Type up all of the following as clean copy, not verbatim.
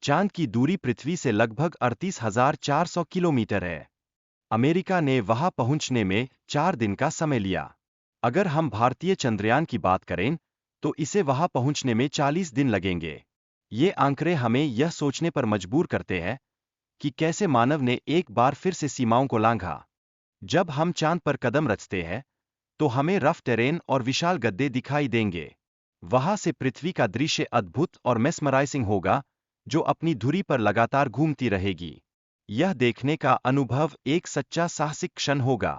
चांद की दूरी पृथ्वी से लगभग 38,400 किलोमीटर है। अमेरिका ने वहां पहुंचने में 4 दिन का समय लिया। अगर हम भारतीय चंद्रयान की बात करें, तो इसे वहां पहुंचने में 40 दिन लगेंगे। ये आंकड़े हमें यह सोचने पर मजबूर करते हैं कि कैसे मानव ने एक बार फिर से सीमाओं को लांघा। जब हम चांद पर कदम रखते हैं, तो हमें रफ टेरेन और विशाल गड्ढे दिखाई देंगे। वहां से पृथ्वी का दृश्य अद्भुत और मेस्मराइजिंग होगा, जो अपनी धुरी पर लगातार घूमती रहेगी। यह देखने का अनुभव एक सच्चा साहसिक क्षण होगा।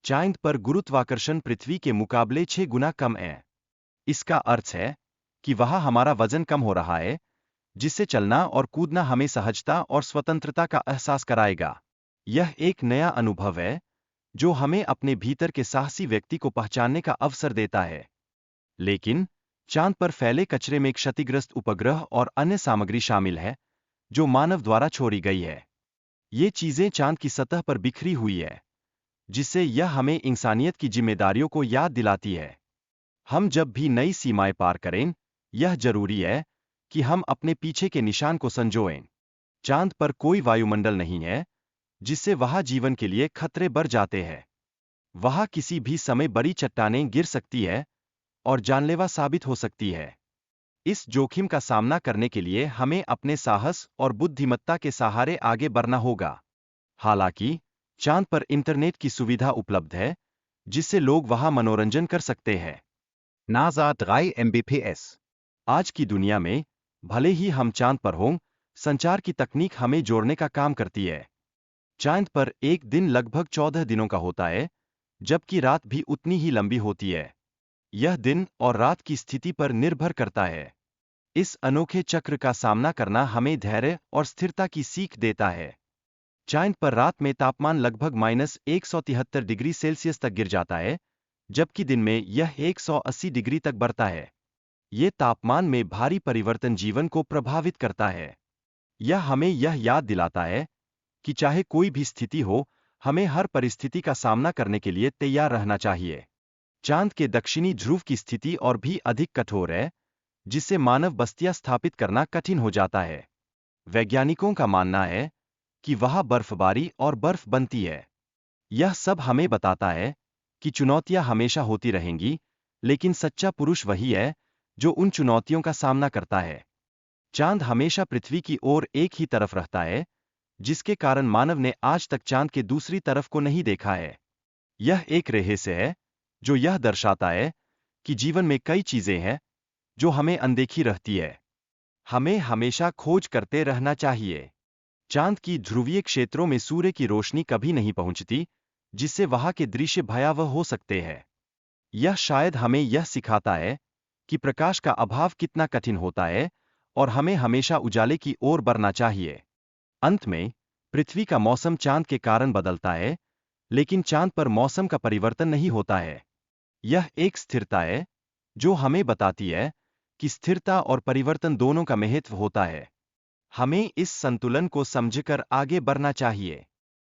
चांद पर गुरुत्वाकर्षण पृथ्वी के मुकाबले 6 गुना कम है। इसका अर्थ है कि वहां हमारा वजन कम हो रहा है, जिससे चलना और कूदना हमें सहजता और स्वतंत्रता का एहसास कराएगा। यह एक नया अनुभव है, जो हमें अपने भीतर के साहसी व्यक्ति को पहचानने का अवसर देता है। लेकिन चांद पर फैले कचरे में क्षतिग्रस्त उपग्रह और अन्य सामग्री शामिल है, जो मानव द्वारा छोड़ी गई है। ये चीजें चांद की सतह पर बिखरी हुई है, जिससे यह हमें इंसानियत की जिम्मेदारियों को याद दिलाती है। हम जब भी नई सीमाएं पार करें, यह जरूरी है कि हम अपने पीछे के निशान को संजोएं। चांद पर कोई वायुमंडल नहीं है, जिससे वहां जीवन के लिए खतरे बढ़ जाते हैं। वहां किसी भी समय बड़ी चट्टानें गिर सकती है और जानलेवा साबित हो सकती है। इस जोखिम का सामना करने के लिए हमें अपने साहस और बुद्धिमत्ता के सहारे आगे बढ़ना होगा। हालांकि चांद पर इंटरनेट की सुविधा उपलब्ध है, जिससे लोग वहां मनोरंजन कर सकते हैं। NASA 3 Mbps। आज की दुनिया में, भले ही हम चांद पर हों, संचार की तकनीक हमें जोड़ने का काम करती है। चांद पर एक दिन लगभग 14 दिनों का होता है, जबकि रात भी उतनी ही लंबी होती है। यह दिन और रात की स्थिति पर निर्भर करता है। इस अनोखे चक्र का सामना करना हमें धैर्य और स्थिरता की सीख देता है। चांद पर रात में तापमान लगभग -173 डिग्री सेल्सियस तक गिर जाता है, जबकि दिन में यह 180 डिग्री तक बढ़ता है। ये तापमान में भारी परिवर्तन जीवन को प्रभावित करता है। यह हमें यह याद दिलाता है कि चाहे कोई भी स्थिति हो, हमें हर परिस्थिति का सामना करने के लिए तैयार रहना चाहिए। चांद के दक्षिणी ध्रुव की स्थिति और भी अधिक कठोर है, जिससे मानव बस्तियां स्थापित करना कठिन हो जाता है। वैज्ञानिकों का मानना है कि वहां बर्फबारी और बर्फ बनती है। यह सब हमें बताता है कि चुनौतियां हमेशा होती रहेंगी, लेकिन सच्चा पुरुष वही है जो उन चुनौतियों का सामना करता है। चांद हमेशा पृथ्वी की ओर एक ही तरफ रहता है, जिसके कारण मानव ने आज तक चांद के दूसरी तरफ को नहीं देखा है। यह एक रहस्य है, जो यह दर्शाता है कि जीवन में कई चीजें हैं जो हमें अनदेखी रहती है। हमें हमेशा खोज करते रहना चाहिए। चांद की ध्रुवीय क्षेत्रों में सूर्य की रोशनी कभी नहीं पहुंचती, जिससे वहां के दृश्य भयावह हो सकते हैं। यह शायद हमें यह सिखाता है कि प्रकाश का अभाव कितना कठिन होता है और हमें हमेशा उजाले की ओर बढ़ना चाहिए। अंत में, पृथ्वी का मौसम चांद के कारण बदलता है, लेकिन चांद पर मौसम का परिवर्तन नहीं होता है। यह एक स्थिरता है, जो हमें बताती है कि स्थिरता और परिवर्तन दोनों का महत्व होता है। हमें इस संतुलन को समझकर आगे बढ़ना चाहिए।